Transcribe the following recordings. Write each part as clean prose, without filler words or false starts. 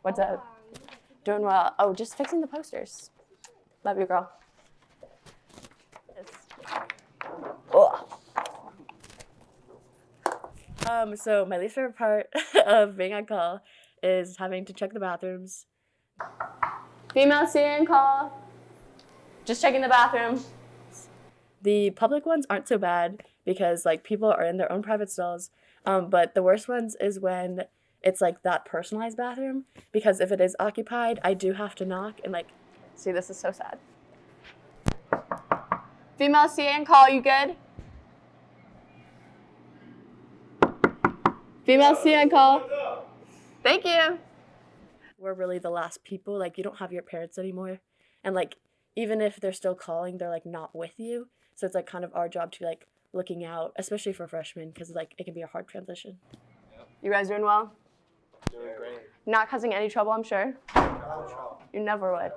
What's up? Doing well. Oh, just fixing the posters. Love you, girl. So my least favorite part of being on call is having to check the bathrooms. Female CN call. Just checking the bathroom. The public ones aren't so bad because like people are in their own private stalls. But the worst ones is when it's like that personalized bathroom, because if it is occupied, I do have to knock and like, see, this is so sad. Female CN call, you good? Female CN call. Thank you. We're really the last people, like you don't have your parents anymore. And like, even if they're still calling, they're like not with you. So it's like kind of our job to be like looking out, especially for freshmen, because like it can be a hard transition. Yep. You guys doing well? Doing great. Not causing any trouble, I'm sure. You never would.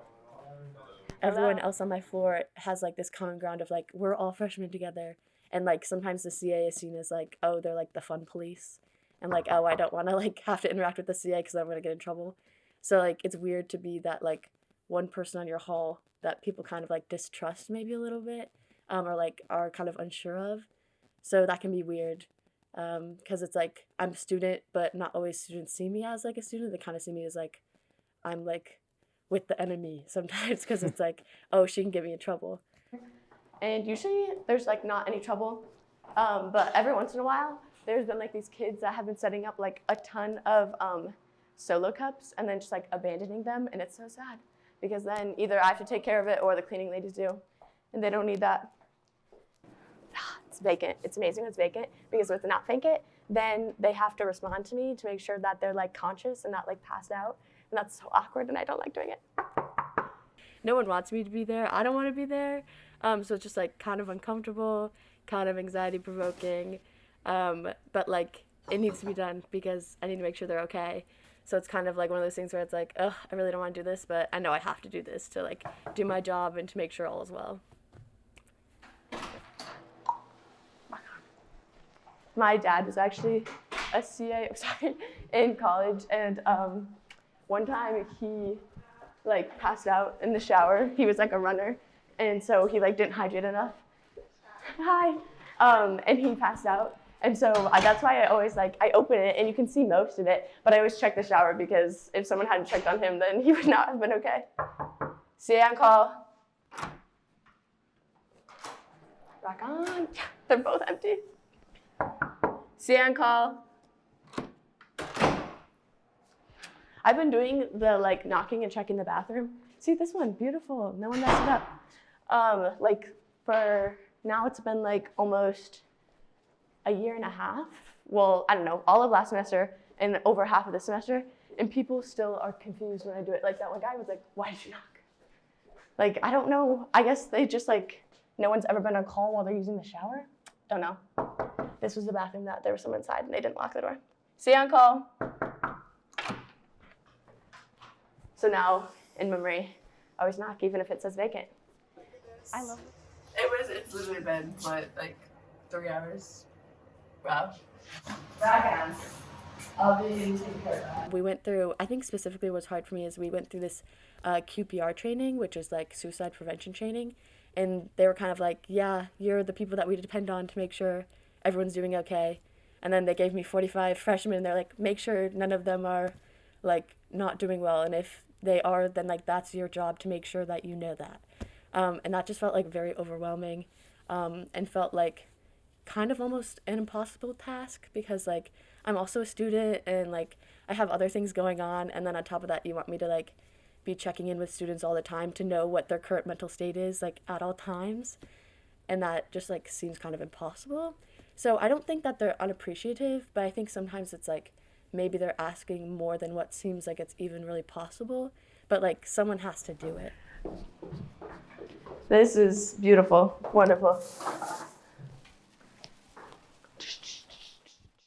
Everyone else on my floor has like this common ground of like, we're all freshmen together. And like sometimes the CA is seen as like, oh, they're like the fun police. And like, oh, I don't want to like have to interact with the CA because I'm going to get in trouble. So like it's weird to be that like one person on your hall that people kind of like distrust maybe a little bit, or like are kind of unsure of. So that can be weird. Because it's like I'm a student, but not always students see me as like a student. They kind of see me as like I'm like with the enemy sometimes, because it's like, oh, she can get me in trouble. And usually there's like not any trouble, but every once in a while there's been like these kids that have been setting up like a ton of solo cups and then just like abandoning them, and it's so sad because then either I have to take care of it or the cleaning ladies do, and they don't need that. It's vacant. It's amazing when it's vacant, because if it's not vacant, then they have to respond to me to make sure that they're like conscious and not like passed out, and that's so awkward, and I don't like doing it. No one wants me to be there. I don't want to be there, so it's just like kind of uncomfortable, kind of anxiety provoking, but like it needs to be done because I need to make sure they're okay. So it's kind of like one of those things where it's like, ugh, I really don't want to do this, but I know I have to do this to like do my job and to make sure all is well. My dad was actually a CA, in college, and one time he like passed out in the shower. He was like a runner, and so he like didn't hydrate enough. Hi, and he passed out, and so that's why I always like I open it and you can see most of it, but I always check the shower because if someone hadn't checked on him, then he would not have been okay. CA on call. Rock on. They're both empty. CA on call. I've been doing the like knocking and checking the bathroom. See this one, beautiful. No one messed it up. Like for now, it's been like almost a year and a half. Well, I don't know, all of last semester and over half of this semester, and people still are confused when I do it. Like that one guy was like, "Why did you knock?" Like I don't know. I guess they just like no one's ever been on call while they're using the shower. Don't know. This was the bathroom that there was someone inside and they didn't lock the door. CA on call. So now, in memory, I always knock even if it says vacant. I love it. It's literally been, what, like 3 hours? Wow. I'll be taking care of that. We went through, I think specifically what's hard for me is we went through this QPR training, which is like suicide prevention training. And they were kind of like, yeah, you're the people that we depend on to make sure everyone's doing okay. And then they gave me 45 freshmen, and they're like, make sure none of them are like not doing well. And if they are, then like that's your job to make sure that you know that. And that just felt like very overwhelming, and felt like kind of almost an impossible task, because like I'm also a student and like I have other things going on, and then on top of that you want me to like be checking in with students all the time to know what their current mental state is like at all times, and that just like seems kind of impossible. So I don't think that they're unappreciative, but I think sometimes it's like maybe they're asking more than what seems like it's even really possible, but like someone has to do it. This is beautiful, wonderful.